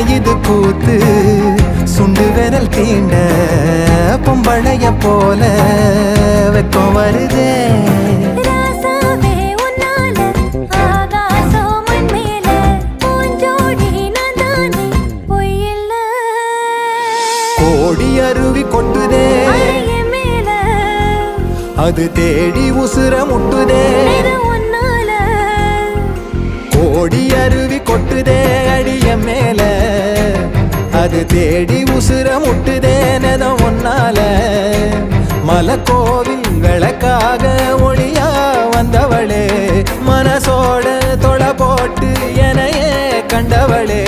இது கூத்து சுண்டு விரல் தீண்ட பொம்பளைய போல வெக்கம் வருதே கோடி அருவி கொட்டுதே அது தேடி உசுர முட்டுதே கோடி அருவி கொட்டுதே அடிய மேல அது தேடி உசுர முட்டுதே நெதம் ஒன்னால மலக்கோவில் விளக்காக ஒளியா வந்தவளே மனசோட தொலை போட்டு எனையே கண்டவளே